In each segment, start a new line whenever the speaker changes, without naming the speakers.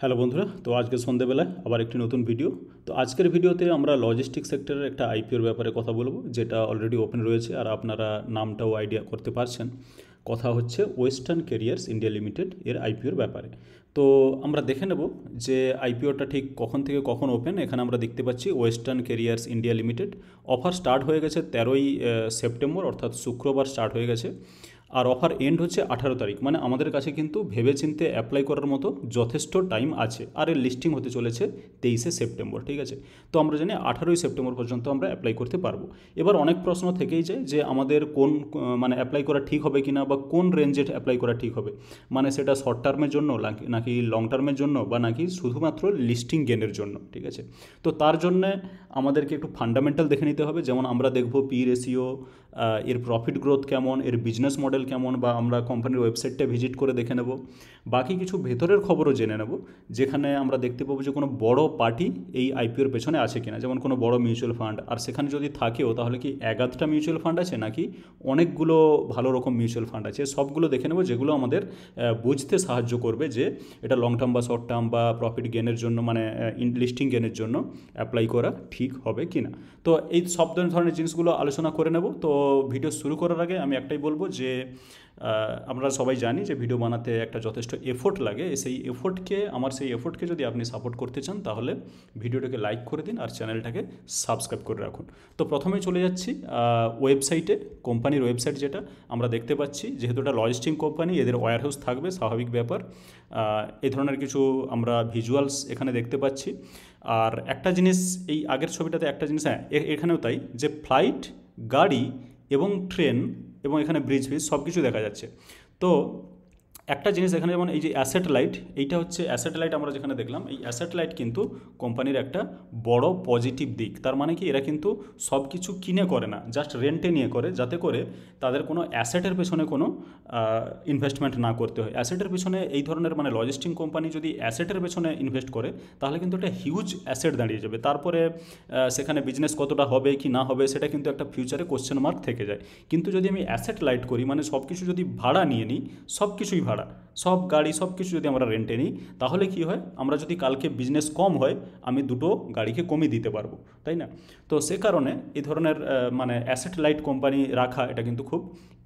Hello বন্ধুরা, তো আজকে সন্ধ্যেবেলায় আবার একটি নতুন ভিডিও। তো আজকের ভিডিওতে আমরা লজিস্টিক সেক্টরের একটা আইপিওর ব্যাপারে কথা বলবো, যেটা অলরেডি ওপেন রয়েছে আর আপনারা নামটাও আইডিয়া করতে পারছেন। কথা হচ্ছে ওয়েস্টার্ন ক্যারিয়ার্স ইন্ডিয়া লিমিটেড এর আইপিওর ব্যাপারে। তো আমরা দেখে নেব যে আইপিওটা ঠিক কখন থেকে কখন ওপেন। এখানে আমরা দেখতে পাচ্ছি western carriers India limited offer start হয়ে গেছে 13ই সেপ্টেম্বর, অর্থাৎ শুক্রবার স্টার্ট হয়ে গেছে। আর অফার এন্ড হচ্ছে 18 তারিখ, মানে আমাদের কাছে কিন্তু ভেবেচিন্তে অ্যাপ্লাই করার মতো যথেষ্ট টাইম আছে। আর এর লিস্টিং হতে চলেছে 23শে সেপ্টেম্বর, ঠিক আছে। তো আমরা জানি 18ই সেপ্টেম্বর পর্যন্ত আমরা অ্যাপ্লাই করতে পারবো। এবার অনেক প্রশ্ন থেকেই যায় যে আমাদের কোন মানে অ্যাপ্লাই করা ঠিক হবে কিনা, বা কোন রেঞ্জে অ্যাপ্লাই করা ঠিক হবে, মানে সেটা শর্ট টার্মের জন্য নাকি লং টার্মের জন্য, বা নাকি শুধুমাত্র লিস্টিং গেনের জন্য, ঠিক আছে। তো তার জন্যে আমাদেরকে একটু ফান্ডামেন্টাল দেখে নিতে হবে। যেমন আমরা দেখব পি রেশিও, এর প্রফিট গ্রোথ কেমন, এর বিজনেস মডেল কেমন, বা আমরা কোম্পানির ওয়েবসাইটটা ভিজিট করে দেখে নেব। বাকি কিছু ভেতরের খবরও জেনে নেব, যেখানে আমরা দেখতে পাবো যে কোনো বড় পার্টি এই আইপিওর পেছনে আছে কিনা, যেমন কোনো বড় মিউচুয়াল ফান্ড। আর সেখানে যদি থাকেও তাহলে কি একাধটা মিউচুয়াল ফান্ড আছে নাকি অনেকগুলো ভালো রকম মিউচুয়াল ফান্ড আছে, সবগুলো দেখে নেব, যেগুলো আমাদের বুঝতে সাহায্য করবে যে এটা লং টার্ম বা শর্ট টার্ম বা প্রফিট গেনের জন্য, মানে লিস্টিং গেনের জন্য অ্যাপ্লাই করা ঠিক হবে কিনা। তো এই সব ধরনের জিনিসগুলো আলোচনা করে নেব। তো ভিডিও শুরু করার আগে আমি একটাই বলবো যে আমরা সবাই জানি যে ভিডিও বানাতে একটা যথেষ্ট এফোর্ট লাগে। সেই এফোর্টকে যদি আপনি সাপোর্ট করতে চান তাহলে ভিডিওটাকে লাইক করে দিন আর চ্যানেলটাকে সাবস্ক্রাইব করে রাখুন। তো প্রথমে চলে যাচ্ছি ওয়েবসাইটে, কোম্পানির ওয়েবসাইট যেটা আমরা দেখতে পাচ্ছি। যেহেতু এটা লজিস্টিক কোম্পানি, এদের ওয়্যারহাউস থাকবে, স্বাভাবিক ব্যাপার। এই ধরনের কিছু আমরা ভিজুয়ালস এখানে দেখতে পাচ্ছি। আর একটা জিনিস, এই আগের ছবিটাতে একটা জিনিস, হ্যাঁ এখানেও তাই, যে ফ্লাইট, গাড়ি এবং ট্রেন এবং এখানে ব্রিজ সব কিছু দেখা যাচ্ছে। তো একটা জিনিস এখানে, যেমন এই যে অ্যাসেট লাইট, এইটা হচ্ছে অ্যাসেট লাইট আমরা যেখানে দেখলাম, এই অ্যাসেট লাইট কিন্তু কোম্পানির একটা বড় পজিটিভ দিক। তার মানে কি, এরা কিন্তু সব কিছু কিনে করে না, জাস্ট রেন্টে নিয়ে করে, যাতে করে তাদের কোনো অ্যাসেটের পেছনে কোনো ইনভেস্টমেন্ট না করতে হয়। অ্যাসেটের পেছনে এই ধরনের, মানে লজিস্টিক কোম্পানি যদি অ্যাসেটের পেছনে ইনভেস্ট করে তাহলে কিন্তু একটা হিউজ অ্যাসেট দাঁড়িয়ে যাবে। তারপরে সেখানে বিজনেস কতটা হবে কি না হবে সেটা কিন্তু একটা ফিউচারে কোশ্চেন মার্ক থেকে যায়। কিন্তু যদি আমি অ্যাসেট লাইট করি, মানে সব কিছু যদি ভাড়া নিয়ে নিই, সব কিছুই ভাড়া, সব গাড়ি সব কিছু যদি আমরা রেন্টে নিই, তাহলে কি হয়, আমরা যদি কালকে বিজনেস কম হয় আমি দুটো গাড়িকে কমিয়ে দিতে পারবো, তাই না। তো সে কারণে এই ধরনের মানে অ্যাসেট লাইট কোম্পানি রাখা এটা কিন্তু খুব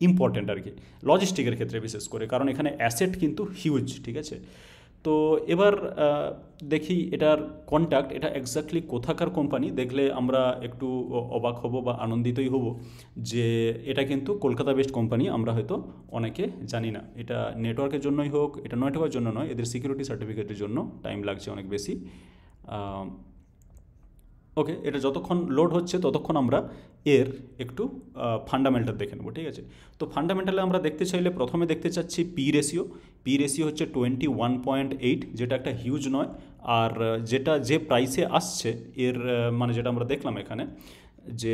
ইম্পর্ট্যান্ট আর কি, লজিস্টিকের ক্ষেত্রে বিশেষ করে, কারণ এখানে অ্যাসেট কিন্তু হিউজ, ঠিক আছে। তো এবার দেখি এটার কন্ট্যাক্ট, এটা এক্স্যাক্টলি কোথাকার কোম্পানি। দেখলে আমরা একটু অবাক হব বা আনন্দিতই হব যে এটা কিন্তু কলকাতা বেসড কোম্পানি। আমরা হয়তো অনেকে জানি না। এটা নেটওয়ার্কের জন্যই হোক, এটা নেটওয়ার্কের জন্য নয়, এদের সিকিউরিটি সার্টিফিকেটের জন্য টাইম লাগছে অনেক বেশি। ওকে, এটা যতক্ষণ লোড হচ্ছে ততক্ষণ আমরা এর একটু ফান্ডামেন্টাল দেখে নেব, ঠিক আছে। তো ফান্ডামেন্টালে আমরা দেখতে চাইলে প্রথমে দেখতে চাচ্ছি পি রেশিও। পি রেশিও হচ্ছে 21.8, যেটা একটা হিউজ নয়। আর যেটা যে প্রাইসে আসছে এর, মানে যেটা আমরা দেখলাম এখানে, যে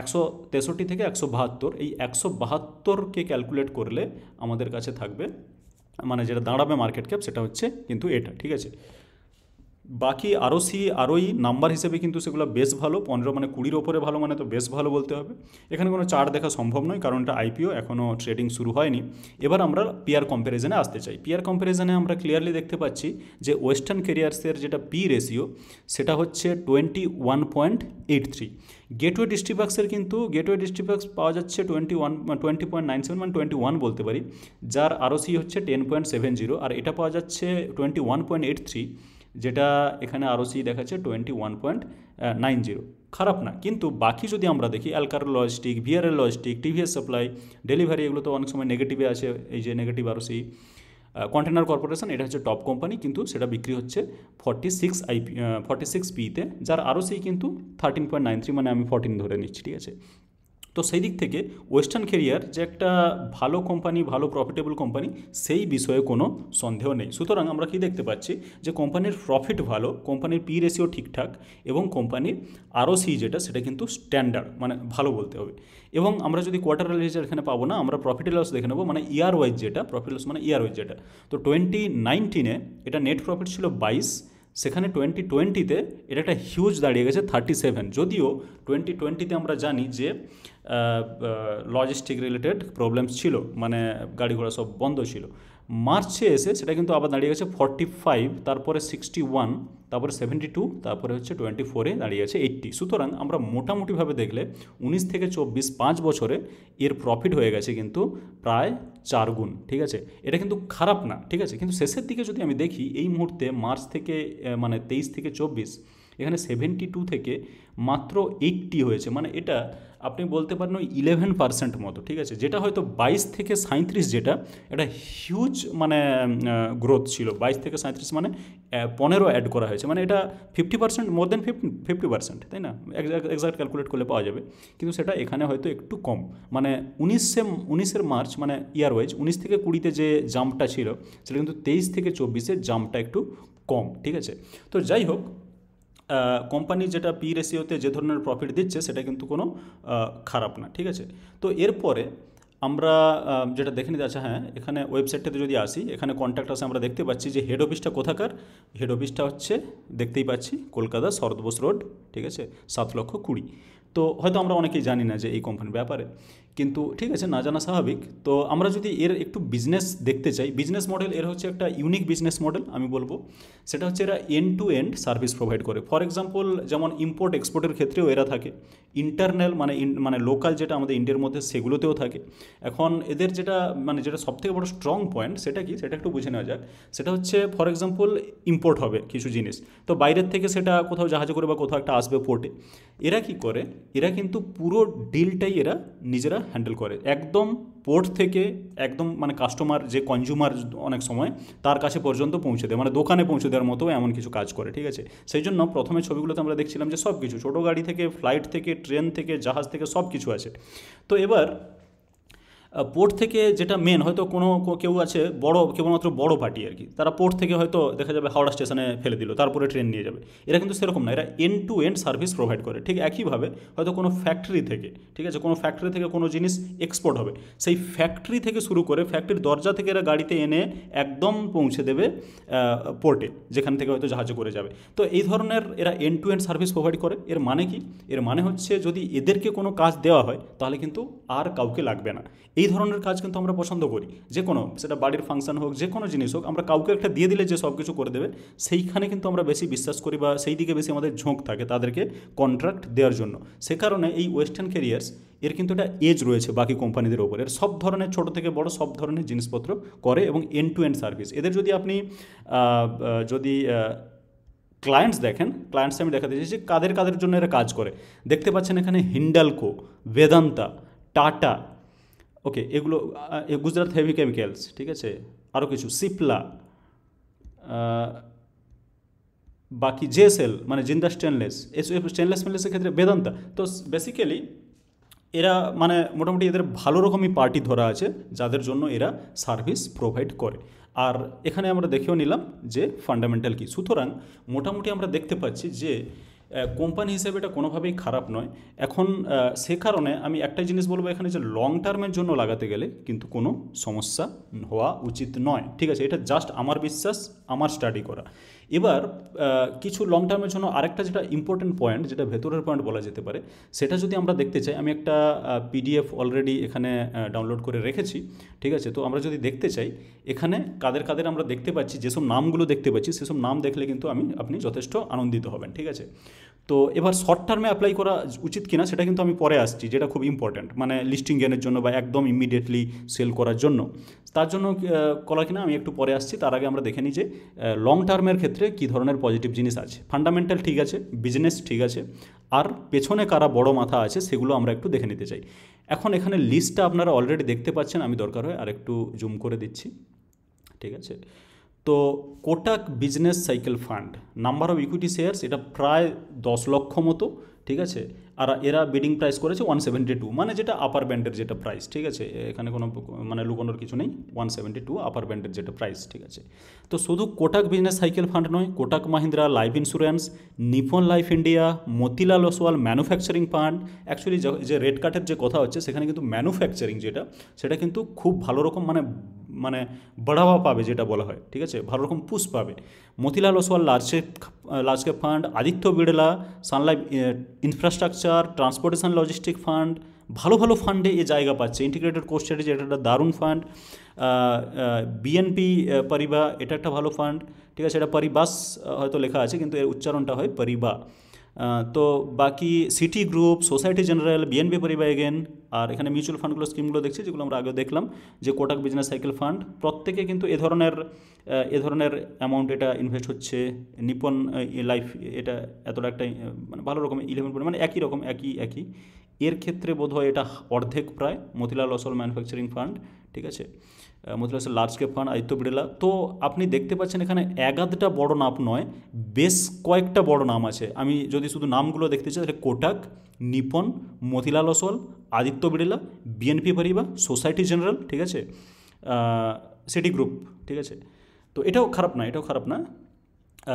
163 থেকে 172, এই 172কে ক্যালকুলেট করলে আমাদের কাছে থাকবে, মানে যেটা দাঁড়াবে মার্কেট ক্যাপ, সেটা হচ্ছে কিন্তু এটা, ঠিক আছে। বাকি আরওই নাম্বার হিসেবে কিন্তু সেগুলো বেশ ভালো, 15 মানে 20-র ওপরে ভালো, মানে তো বেশ ভালো বলতে হবে। এখানে কোনো চার্ট দেখা সম্ভব নয়, কারণ এটা আইপিও, এখনও ট্রেডিং শুরু হয়নি। এবার আমরা পিয়ার কম্প্যারিজনে আসতে চাই। পিয়ার কম্প্যারিজনে আমরা ক্লিয়ারলি দেখতে পাচ্ছি যে ওয়েস্টার্ন ক্যারিয়ার্সের যেটা পি রেশিও, সেটা হচ্ছে 21.83। গেটওয়ে ডিস্ট্রিবাক্সের কিন্তু গেটওয়ে ডিস্ট্রিবাক্স পাওয়া যাচ্ছে 20.97, মানে 21 বলতে পারি, যার আরওসি হচ্ছে 10.70, আর এটা পাওয়া যাচ্ছে 21.83, যেটা এখানে আরওসি দেখাচ্ছে 21.90। খারাপ না, কিন্তু বাকি যদি আমরা দেখি Allcargo logistic, VRL logistic, TVS supply, Delhivery, এগুলো তো অনেক সময় নেগেটিভে আছে, এই যে নেগেটিভ আরওসি। কন্টেনার কর্পোরেশন, এটা হচ্ছে টপ কোম্পানি, কিন্তু সেটা বিক্রি হচ্ছে 46 পিতে, যার আরওসি কিন্তু 13.93, মানে আমি 14 ধরে নিচ্ছি, ঠিক আছে। তো সেই দিক থেকে ওয়েস্টার্ন ক্যারিয়ার যে একটা ভালো কোম্পানি, ভালো প্রফিটেবল কোম্পানি, সেই বিষয়ে কোনো সন্দেহ নেই। সুতরাং আমরা কি দেখতে পাচ্ছি যে কোম্পানির প্রফিট ভালো, কোম্পানির পি রেশিও ঠিকঠাক, এবং কোম্পানির আরওসি যেটা, সেটা কিন্তু স্ট্যান্ডার্ড, মানে ভালো বলতে হবে। এবং আমরা যদি কোয়ার্টারাল রেজাল্ট এখানে পাবো না, আমরা প্রফিট লস দেখে নেবো, মানে ইয়ার ওয়াইজ যেটা প্রফিট লস, মানে ইয়ার ওয়াইজ যেটা। তো 2019-এ এটা নেট প্রফিট ছিল 22, সেখানে 2020-তে এটা একটা হিউজ দাঁড়িয়ে গেছে 37। যদিও 2020-তে আমরা জানি যে লজিস্টিক রিলেটেড প্রবলেমস ছিল, মানে গাড়ি ঘোড়া সব বন্ধ ছিল, মার্চে এসে সেটা কিন্তু আবার দাঁড়িয়ে গেছে 45, তারপরে 61, তারপরে 72, তারপরে হচ্ছে 24-এ দাঁড়িয়ে গেছে 80। সুতরাং আমরা মোটামুটিভাবে দেখলে 19 থেকে 24 5 বছরে এর প্রফিট হয়ে গেছে কিন্তু প্রায় 4 গুণ। ঠিক আছে, এটা কিন্তু খারাপ না। ঠিক আছে, কিন্তু শেষের দিকে যদি আমি দেখি এই মুহূর্তে মার্চ থেকে মানে 23 থেকে 24 এখানে 72 থেকে মাত্র 80 হয়েছে, মানে এটা আপনি বলতে পারেন ওই 11% মতো। ঠিক আছে, যেটা হয়তো 22 থেকে 37 যেটা এটা হিউজ মানে গ্রোথ ছিল। 22 থেকে 37 মানে 15 অ্যাড করা হয়েছে, মানে এটা 50%, মোর দেন 50%, তাই না? এক্সাক্ট ক্যালকুলেট করলে পাওয়া যাবে, কিন্তু সেটা এখানে হয়তো একটু কম। মানে 19 মার্চ মানে ইয়ার ওয়াইজ 19 থেকে 20-তে যে জাম্পটা ছিল সেটা কিন্তু 23 থেকে 24-এর জাম্পটা একটু কম। ঠিক আছে, তো যাই হোক, কোম্পানি যেটা পি রেশিওতে যে ধরনের প্রফিট দিচ্ছে সেটা কিন্তু কোনো খারাপ না। ঠিক আছে, তো এরপরে আমরা যেটা দেখে নিতে, আচ্ছা হ্যাঁ, এখানে ওয়েবসাইটটাতে যদি আসি, এখানে কন্ট্যাক্ট আসে, আমরা দেখতে পাচ্ছি যে হেড অফিসটা কোথাকার। হেড অফিসটা হচ্ছে দেখতেই পাচ্ছি কলকাতা শরৎ বোস রোড। ঠিক আছে, 7,20,000। তো হয়তো আমরা অনেকেই জানি না যে এই কোম্পানির ব্যাপারে, কিন্তু ঠিক আছে, না জানা স্বাভাবিক। তো আমরা যদি এর একটু বিজনেস দেখতে চাই, বিজনেস মডেল এর হচ্ছে একটা ইউনিক বিজনেস মডেল আমি বলবো। সেটা হচ্ছে এরা end to end service provide করে। ফর এক্সাম্পল, যেমন ইম্পোর্ট এক্সপোর্টের ক্ষেত্রেও এরা থাকে, ইন্টারনাল মানে লোকাল যেটা আমাদের ইন্ডিয়ার মধ্যে সেগুলোতেও থাকে। এখন এদের যেটা সবথেকে বড় স্ট্রং পয়েন্ট সেটা কি, সেটা একটু বুঝে নেওয়া যাক। সেটা হচ্ছে ফর এক্সাম্পল ইম্পোর্ট হবে কিছু জিনিস, তো বাইরের থেকে সেটা কোথাও জাহাজে করে বা কোথাও একটা আসবে পোর্টে। এরা কি করে, এরা কিন্তু পুরো ডিলটাই এরা নিজেরা হ্যান্ডেল করে, একদম পোর্ট থেকে একদম মানে কাস্টমার যে কনজিউমার অনেক সময় তার কাছে পর্যন্ত পৌঁছে দেয়, মানে দোকানে পৌঁছে দেওয়ার মতো এমন কিছু কাজ করে। ঠিক আছে, সেই জন্য প্রথমে ছবিগুলোতে আমরা দেখছিলাম যে সব কিছু, ছোটো গাড়ি থেকে, ফ্লাইট থেকে, ট্রেন থেকে, জাহাজ থেকে সব কিছু আছে। তো এবার পোর্ট থেকে যেটা মেন, হয়তো কেউ আছে বড়, কেবলমাত্র বড় পার্টি আর কি, তারা পোর্ট থেকে হয়তো দেখা যাবে হাওড়া স্টেশনে ফেলে দিল, তারপরে ট্রেন নিয়ে যাবে। এরা কিন্তু সেরকম না, এরা end to end service provide করে। ঠিক একইভাবে হয়তো কোনো ফ্যাক্টরি থেকে, ঠিক আছে, কোনো ফ্যাক্টরি থেকে কোনো জিনিস এক্সপোর্ট হবে, সেই ফ্যাক্টরি থেকে শুরু করে ফ্যাক্টরির দরজা থেকে এরা গাড়িতে এনে একদম পৌঁছে দেবে পোর্টে, যেখান থেকে হয়তো জাহাজে করে যাবে। তো এই ধরনের এরা end to end service provide করে। এর মানে কি, এর মানে হচ্ছে যদি এদেরকে কোনো কাজ দেওয়া হয় তাহলে কিন্তু আর কাউকে লাগবে না। এই ধরনের কাজ কিন্তু আমরা পছন্দ করি, যে কোনো, সেটা বাড়ির ফাংশন হোক, যে কোনো জিনিস হোক, আমরা কাউকে একটা দিয়ে দিলে যে সব কিছু করে দেবে, সেইখানে কিন্তু আমরা বেশি বিশ্বাস করি বা সেই দিকে বেশি আমাদের ঝোঁক থাকে তাদেরকে কন্ট্রাক্ট দেওয়ার জন্য। সে কারণে এই ওয়েস্টার্ন ক্যারিয়ার্স এর কিন্তু একটা এজ রয়েছে বাকি কোম্পানিদের ওপর। এর সব ধরনের, ছোটো থেকে বড় সব ধরনের জিনিসপত্র করে এবং এন্ড টু এন্ড সার্ভিস। এদের যদি আপনি ক্লায়েন্টস দেখেন, ক্লায়েন্টস আমি দেখাতে চাইছি যে কাদের জন্য এরা কাজ করে। দেখতে পাচ্ছেন এখানে হিন্ডালকো, বেদান্তা, টাটা, ওকে, এগুলো গুজরাট হেভি কেমিক্যালস, ঠিক আছে, আরও কিছু সিপলা, বাকি জেএসএল মানে জিন্দা স্টেনলেস, স্টেনলেস স্টেনলেসের ক্ষেত্রে বেদান্তা। তো বেসিক্যালি এরা মানে মোটামুটি এদের ভালো রকমই পার্টি ধরা আছে যাদের জন্য এরা সার্ভিস প্রোভাইড করে। আর এখানে আমরা দেখেও নিলাম যে ফান্ডামেন্টাল কী। সুতরাং মোটামুটি আমরা দেখতে পাচ্ছি যে কোম্পানি হিসেবে এটা কোনোভাবেই খারাপ নয়। এখন সে কারণে আমি একটাই জিনিস বলবো এখানে, যে লং টার্মের জন্য লাগাতে গেলে কিন্তু কোনো সমস্যা হওয়া উচিত নয়। ঠিক আছে, এটা জাস্ট আমার বিশ্বাস, আমার স্টাডি করা। এবার কিছু লং টার্মের জন্য আরেকটা যেটা ইম্পর্টেন্ট পয়েন্ট, যেটা ভেতরের পয়েন্ট বলা যেতে পারে, সেটা যদি আমরা দেখতে চাই, আমি একটা পিডিএফ অলরেডি এখানে ডাউনলোড করে রেখেছি। ঠিক আছে, তো আমরা যদি দেখতে চাই এখানে কাদের আমরা দেখতে পাচ্ছি, যেসব নামগুলো দেখতে পাচ্ছি সেসব নাম দেখলে কিন্তু আপনি যথেষ্ট আনন্দিত হবেন। ঠিক আছে, তো এবার শর্ট টার্মে অ্যাপ্লাই করা উচিত কিনা সেটা কিন্তু আমি পরে আসছি, যেটা খুব ইম্পর্ট্যান্ট, মানে লিস্টিং গেনের জন্য বা একদম ইমিডিয়েটলি সেল করার জন্য। তার জন্য করা কিনা আমি একটু পরে আসছি। তার আগে আমরা দেখে নিই যে লং টার্মের ক্ষেত্রে কী ধরনের পজিটিভ জিনিস আছে। ফান্ডামেন্টাল ঠিক আছে, বিজনেস ঠিক আছে, আর পেছনে কারা বড় মাথা আছে সেগুলো আমরা একটু দেখে নিতে চাই। এখন এখানে লিস্টটা আপনারা অলরেডি দেখতে পাচ্ছেন, আমি দরকার হয় আর একটু জুম করে দিচ্ছি। ঠিক আছে, তো Kotak business cycle fund, number of equity shares এটা প্রায় 10 লক্ষ মতো। ঠিক আছে, আর এরা বিডিং প্রাইস করেছে 172, মানে যেটা আপার ব্যান্ডের যেটা প্রাইস। ঠিক আছে, এখানে কোনো মানে লুকোনোর কিছু নেই, 172 আপার ব্যান্ডের যেটা প্রাইস। ঠিক আছে, তো শুধু কোটাক বিজনেস সাইকেল ফান্ড নয়, Kotak Mahindra life insurance, Nippon life India, Motilal Oswal manufacturing fund. Actually যে রেড কার্টের যে কথা হচ্ছে সেখানে কিন্তু ম্যানুফ্যাকচারিং সেটা কিন্তু খুব ভালো রকম মানে বাড়াওয়া পাবে, যেটা বলা হয়। ঠিক আছে, ভালো রকম পুশ পাবে। Motilal Oswal large cap fund, Aditya Birla Sun Life infrastructure, transportation logistic fund, ভালো ভালো ফান্ডে এ জায়গা পাচ্ছে। ইন্টিগ্রেটেড কোর স্ট্র্যাটেজি এটা একটা দারুণ ফান্ড। বিএনপি পরিবা এটা একটা ভালো ফান্ড, ঠিক আছে। এটা পরিবাস হয়তো লেখা আছে কিন্তু এর উচ্চারণটা হয় পরিবা। তো বাকি Citigroup, Societe Generale, BNP Paribas again, আর এখানে মিউচুয়াল ফান্ডগুলো স্কিমগুলো দেখছি যেগুলো আমরা আগেও দেখলাম, যে কোটাক বিজনেস সাইকেল ফান্ড, প্রত্যেকে কিন্তু এ ধরনের অ্যামাউন্ট এটা ইনভেস্ট হচ্ছে। নিপন লাইফ এটা এতটা একটা মানে ভালো রকম 11 মানে একই রকম একই এর ক্ষেত্রে বোধ হয় এটা অর্ধেক প্রায়। মতিলাল অসল ম্যানুফ্যাকচারিং ফান্ড, ঠিক আছে। Motilal Oswal large cap fund, Aditya Birla. তো আপনি দেখতে পাচ্ছেন এখানে একাধটা বড় নাম নয়, বেশ কয়েকটা বড় নাম আছে। আমি যদি শুধু নামগুলো দেখতে চাই তাহলে Kotak, Nippon, Motilal Oswal, Aditya Birla, BNP Paribas, Societe Generale, ঠিক আছে, সিটি গ্রুপ, ঠিক আছে। তো এটাও খারাপ না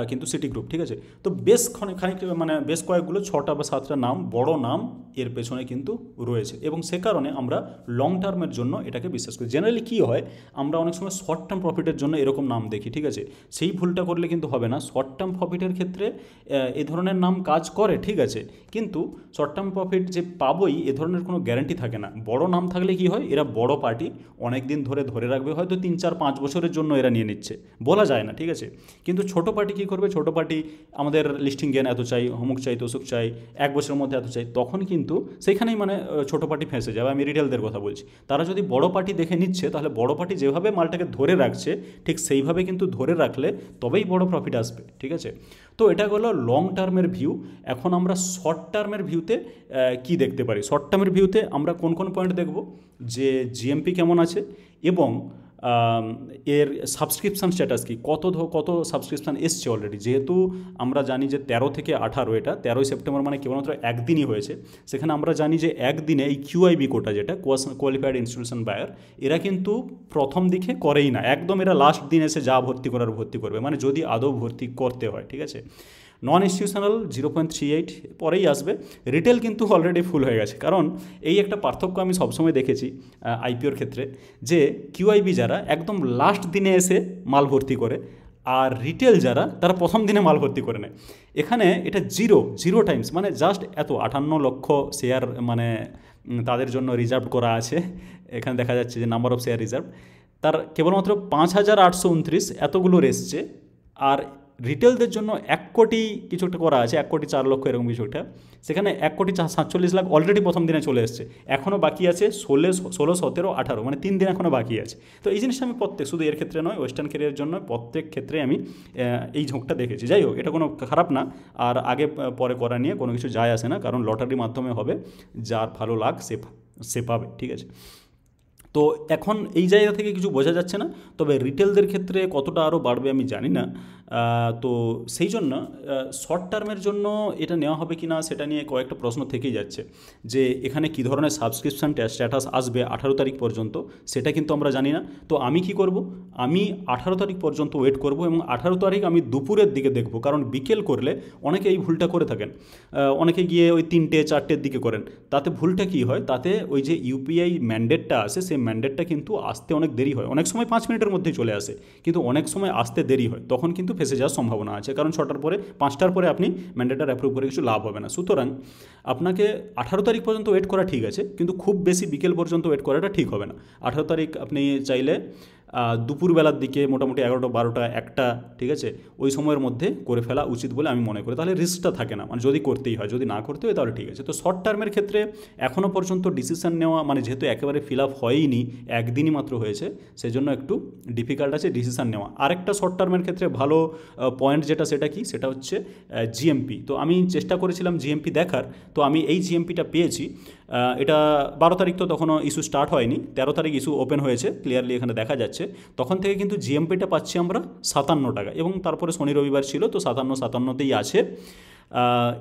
কিন্তু সিটি গ্রুপ, ঠিক আছে। তো বেশ খানিক মানে বেশ কয়েকগুলো 6টা বা 7টা নাম, বড় নাম এর পেছনে কিন্তু রয়েছে, এবং সে কারণে আমরা লং টার্মের জন্য এটাকে বিশ্বাস করি। জেনারেলি কী হয়, আমরা অনেক সময় শর্ট টার্ম প্রফিটের জন্য এরকম নাম দেখি, ঠিক আছে। সেই ভুলটা করলে কিন্তু হবে না। শর্ট টার্ম প্রফিটের ক্ষেত্রে এ ধরনের নাম কাজ করে, ঠিক আছে, কিন্তু শর্ট টার্ম প্রফিট যে পাবোই এ ধরনের কোনো গ্যারান্টি থাকে না। বড় নাম থাকলে কি হয়, এরা বড় পার্টি অনেক দিন ধরে রাখবে, হয়তো 3-4-5 বছরের জন্য এরা নিয়ে নিচ্ছে, বলা যায় না, ঠিক আছে। কিন্তু ছোটো পার্টি কী করবে, ছোটো পার্টি আমাদের লিস্টিং গেন এত চাই, অমুক চাই, তসুক চাই, 1 বছরের মধ্যে এত চাই, তখন কিন্তু সেইখানেই মানে ছোটো পার্টি ফেঁসে যাবে। আমি রিটেলদের কথা বলছি। তারা যদি বড় পার্টি দেখে নিচ্ছে, তাহলে বড় পার্টি যেভাবে মালটাকে ধরে রাখছে ঠিক সেইভাবে কিন্তু ধরে রাখলে তবেই বড় প্রফিট আসবে, ঠিক আছে। তো এটা হলো লং টার্মের ভিউ। এখন আমরা শর্ট টার্মের ভিউতে কি দেখতে পারি। শর্ট টার্মের ভিউতে আমরা কোন পয়েন্ট দেখব, যে জিএমপি কেমন আছে এবং এর সাবস্ক্রিপশান স্ট্যাটাস কি, কত সাবস্ক্রিপশান এসছে অলরেডি। যেহেতু আমরা জানি যে 13 থেকে 18 এটা 13ই সেপ্টেম্বর মানে কেবলমাত্র একদিনই হয়েছে, সেখানে আমরা জানি যে একদিনে এই কিউআইবি কোটা যেটা কোয়ালিফাইড ইনস্টিটিউশন বায়ার, এরা কিন্তু প্রথম দিকে করেই না, একদম এরা লাস্ট দিন এসে যা ভর্তি করবে, মানে যদি আদৌ ভর্তি করতে হয়, ঠিক আছে। নন ইনস্টিটিউশনাল 0.38 পরেই আসবে। রিটেল কিন্তু অলরেডি ফুল হয়ে গেছে। কারণ এই একটা পার্থক্য আমি সবসময় দেখেছি আইপিওর ক্ষেত্রে, যে কিউআইবি যারা একদম লাস্ট দিনে এসে মাল ভর্তি করে, আর রিটেল যারা তারা প্রথম দিনে মাল ভর্তি করে নেয়। এখানে এটা জিরো টাইমস, মানে জাস্ট এত 58 লক্ষ শেয়ার মানে তাদের জন্য রিজার্ভ করা আছে। এখানে দেখা যাচ্ছে যে নাম্বার অফ শেয়ার রিজার্ভ তার কেবলমাত্র 5829 এতগুলোর এসছে। আর রিটেলদের জন্য 1 কোটি কিছু একটা করা আছে, 1 কোটি 4 লক্ষ এরকম কিছু একটা, সেখানে 1 কোটি 47 লাখ অলরেডি প্রথম দিনে চলে এসছে। এখনও বাকি আছে 16, 17, 18, মানে 3 দিন এখনও বাকি আছে। তো এই জিনিসটা আমি শুধু এর ক্ষেত্রে নয়, ওয়েস্টার্ন ক্যারিয়ার জন্য প্রত্যেক ক্ষেত্রে আমি এই ঝোঁকটা দেখেছি। যাই হোক, এটা কোনো খারাপ না, আর আগে পরে করা নিয়ে কোনো কিছু যায় আসে না, কারণ লটারির মাধ্যমে হবে, যার ভালো লাগ সে পাবে, ঠিক আছে। তো এখন এই জায়গা থেকে কিছু বোঝা যাচ্ছে না, তবে রিটেলদের ক্ষেত্রে কতটা আরও বাড়বে আমি জানি না। তো সেই জন্য শর্ট টার্মের জন্য এটা নেওয়া হবে কি না সেটা নিয়ে কয়েকটা প্রশ্ন থেকেই যাচ্ছে, যে এখানে কী ধরনের সাবস্ক্রিপশান স্ট্যাটাস আসবে 18 তারিখ পর্যন্ত, সেটা কিন্তু আমরা জানি না। তো আমি কি করব, আমি 18 তারিখ পর্যন্ত ওয়েট করব, এবং 18 তারিখ আমি দুপুরের দিকে দেখব, কারণ বিকেল করলে অনেকে এই ভুলটা করে থাকেন। অনেকে গিয়ে ওই 3টে-4টের দিকে করেন। তাতে ভুলটা কি হয়, তাতে ওই যে ইউপিআই ম্যান্ডেটটা আসে, সেই ম্যান্ডেটটা কিন্তু আসতে অনেক দেরি হয়। অনেক সময় 5 মিনিটের মধ্যেই চলে আসে, কিন্তু অনেক সময় আসতে দেরি হয়, তখন কিন্তু ফেসে যাওয়ার সম্ভাবনা আছে, কারণ 6টার পরে 5টার পরে আপনি ম্যান্ডেটটা অ্যাপ্রুভ করে কিছু লাভ হবে না। সুতরাং আপনাকে 18 তারিখ পর্যন্ত ওয়েট করা ঠিক আছে, কিন্তু খুব বেশি বিকেল পর্যন্ত ওয়েট করাটা ঠিক হবে না। 18 তারিখ আপনি চাইলে দুপুরবেলার দিকে মোটামুটি 11টা, 12টা, 1টা, ঠিক আছে, ওই সময়ের মধ্যে করে ফেলা উচিত বলে আমি মনে করি। তাহলে রিস্কটা থাকে না, মানে যদি করতেই হয়, যদি না করতে হয় তাহলে ঠিক আছে। তো শর্ট টার্মের ক্ষেত্রে এখনও পর্যন্ত ডিসিশান নেওয়া, মানে যেহেতু একেবারে ফিল আপ হয়ইনি, একদিনই মাত্র হয়েছে, সেজন্য একটু ডিফিকাল্ট আছে ডিসিশান নেওয়া। আরেকটা শর্ট টার্মের ক্ষেত্রে ভালো পয়েন্ট যেটা, সেটা কি, সেটা হচ্ছে জিএমপি। তো আমি চেষ্টা করেছিলাম জিএমপি দেখার, তো আমি এই জিএমপিটা পেয়েছি। এটা 12 তারিখ তো তখনও ইস্যু স্টার্ট হয়নি, 13 তারিখ ইস্যু ওপেন হয়েছে, ক্লিয়ারলি এখানে দেখা যাচ্ছে। তখন থেকে কিন্তু জিএমপিটা পাচ্ছি আমরা 57 টাকা, এবং তারপরে শনি রবিবার ছিল, তো 57-57তেই আছে।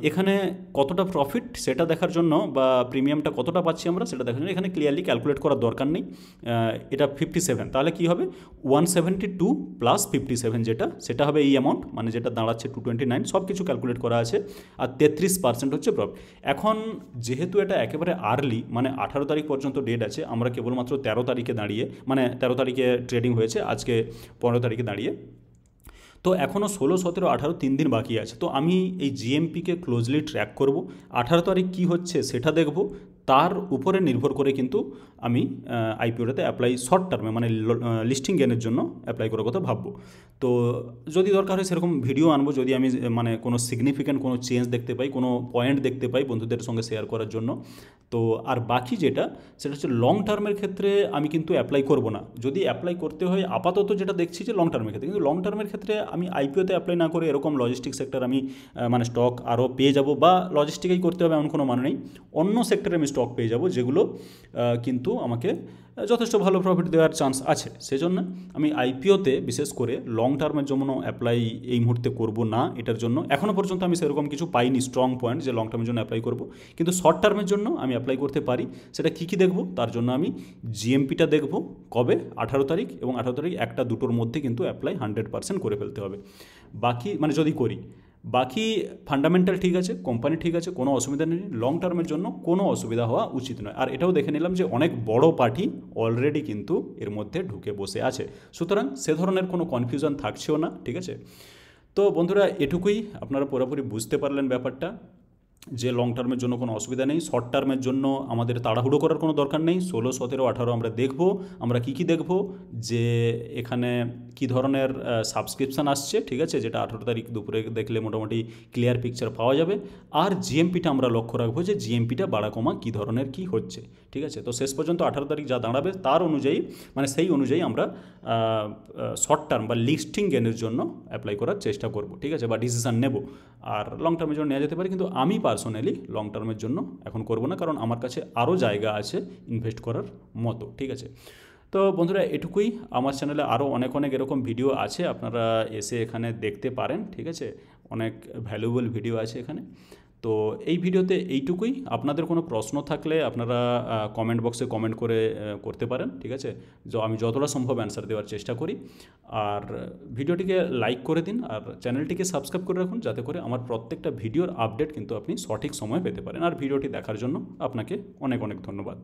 এখানে কতটা প্রফিট সেটা দেখার জন্য, বা প্রিমিয়ামটা কতটা পাচ্ছি আমরা সেটা দেখার জন্য এখানে ক্লিয়ারলি ক্যালকুলেট করার দরকার নেই। এটা 57, তাহলে কি হবে 172 প্লাস 57, সেটা হবে এই অ্যামাউন্ট, মানে যেটা দাঁড়াচ্ছে 229, সব কিছু ক্যালকুলেট করা আছে। আর 33% হচ্ছে প্রফিট। এখন যেহেতু এটা একেবারে আর্লি, মানে 18 তারিখ পর্যন্ত ডেট আছে, আমরা কেবলমাত্র 13 তারিখে দাঁড়িয়ে, মানে 13 তারিখে ট্রেডিং হয়েছে, আজকে 15 তারিখে দাঁড়িয়ে, তো এখনও 16, 17, 18 3 দিন বাকি আছে। তো আমি এই জিএমপিকে ক্লোজলি ট্র্যাক করব, 18 তারিখ কী হচ্ছে সেটা দেখব, তার উপরে নির্ভর করে কিন্তু আমি আইপিওটাতে অ্যাপ্লাই শর্ট টার্মে মানে লিস্টিং গেনের জন্য অ্যাপ্লাই করার কথা ভাববো। তো যদি দরকার হয় সেরকম ভিডিও আনবো, যদি আমি মানে কোনো সিগনিফিক্যান্ট কোনো চেঞ্জ দেখতে পাই, কোনো পয়েন্ট দেখতে পাই বন্ধুদের সঙ্গে শেয়ার করার জন্য। তো আর বাকি যেটা সেটা হচ্ছে লং টার্মের ক্ষেত্রে আমি কিন্তু অ্যাপ্লাই করব না। যদি অ্যাপ্লাই করতে হয় আপাতত যেটা দেখছি যে লং টার্মের ক্ষেত্রে, কিন্তু লং টার্মের ক্ষেত্রে আমি আইপিওতে অ্যাপ্লাই না করে এরকম লজিস্টিক সেক্টর আমি মানে স্টক আরও পেয়ে যাব, বা লজিস্টিকেই করতে হবে এমন কোনো মানে নেই, অন্য সেক্টরে আমি স্টক পেয়ে যাব যেগুলো কিন্তু আমাকে যথেষ্ট ভালো প্রফিট দেওয়ার চান্স আছে। সেজন্য আমি আইপিওতে বিশেষ করে লং টার্মের জন্য অ্যাপ্লাই এই মুহূর্তে করব না। এটার জন্য এখনও পর্যন্ত আমি সেরকম কিছু পাইনি স্ট্রং পয়েন্ট যে লং টার্মের জন্য অ্যাপ্লাই করব, কিন্তু শর্ট টার্মের জন্য আমি অ্যাপ্লাই করতে পারি। সেটা কী কী দেখব, তার জন্য আমি জিএমপিটা দেখব কবে, 18 তারিখ, এবং 18 তারিখ 1টা 2টোর মধ্যে কিন্তু অ্যাপ্লাই 100% করে ফেলতে হবে। বাকি মানে যদি করি, বাকি ফান্ডামেন্টাল ঠিক আছে, কোম্পানি ঠিক আছে, কোনো অসুবিধা নেই, লং টার্মের জন্য কোনো অসুবিধা হওয়া উচিত নয়। আর এটাও দেখে নিলাম যে অনেক বড় পার্টি অলরেডি কিন্তু এর মধ্যে ঢুকে বসে আছে, সুতরাং সে ধরনের কোনো কনফিউশন থাকছেও না, ঠিক আছে। তো বন্ধুরা এটুকুই, আপনারা পুরোপুরি বুঝতে পারলেন ব্যাপারটা, যে লং টার্মের জন্য কোনো অসুবিধা নেই, শর্ট টার্মের জন্য আমাদের তাড়াহুড়ো করার কোনো দরকার নেই। 16, 17, 18 আমরা দেখব, আমরা কী কী দেখব, যে এখানে কী ধরনের সাবস্ক্রিপশান আসছে, ঠিক আছে, যেটা 18 তারিখ দুপুরে দেখলে মোটামুটি ক্লিয়ার পিকচার পাওয়া যাবে। আর জিএমপিটা আমরা লক্ষ্য রাখবো যে জিএমপিটা বাড়া কমা কী ধরনের কী হচ্ছে, ঠিক আছে। তো শেষ পর্যন্ত 18 তারিখ যা দাঁড়াবে তার অনুযায়ী মানে সেই অনুযায়ী আমরা শর্ট টার্ম বা লিস্টিং গেনের জন্য অ্যাপ্লাই করার চেষ্টা করব, ঠিক আছে, বা ডিসিশান নেব। আর লং টার্মের জন্য নেওয়া যেতে পারে, কিন্তু আমি পার্সোনালি লং টার্মের জন্য এখন করব না, কারণ আমার কাছে আরও জায়গা আছে ইনভেস্ট করার মতো, ঠিক আছে। তো বন্ধুরা এটুকুই, আমার চ্যানেলে আরও অনেক অনেক এরকম ভিডিও আছে, আপনারা এসে এখানে দেখতে পারেন, ঠিক আছে, অনেক ভ্যালুয়েবল ভিডিও আছে এখানে। তো এই ভিডিওতে এইটুকুই, আপনাদের কোনো প্রশ্ন থাকলে আপনারা কমেন্ট বক্সে কমেন্ট করে করতে পারেন, ঠিক আছে, আমি যতটা সম্ভব অ্যান্সার দেওয়ার চেষ্টা করি। আর ভিডিওটিকে লাইক করে দিন, আর চ্যানেলটিকে সাবস্ক্রাইব করে রাখুন, যাতে করে আমার প্রত্যেকটা ভিডিওর আপডেট কিন্তু আপনি সঠিক সময়ে পেতে পারেন। আর ভিডিওটি দেখার জন্য আপনাকে অনেক অনেক ধন্যবাদ।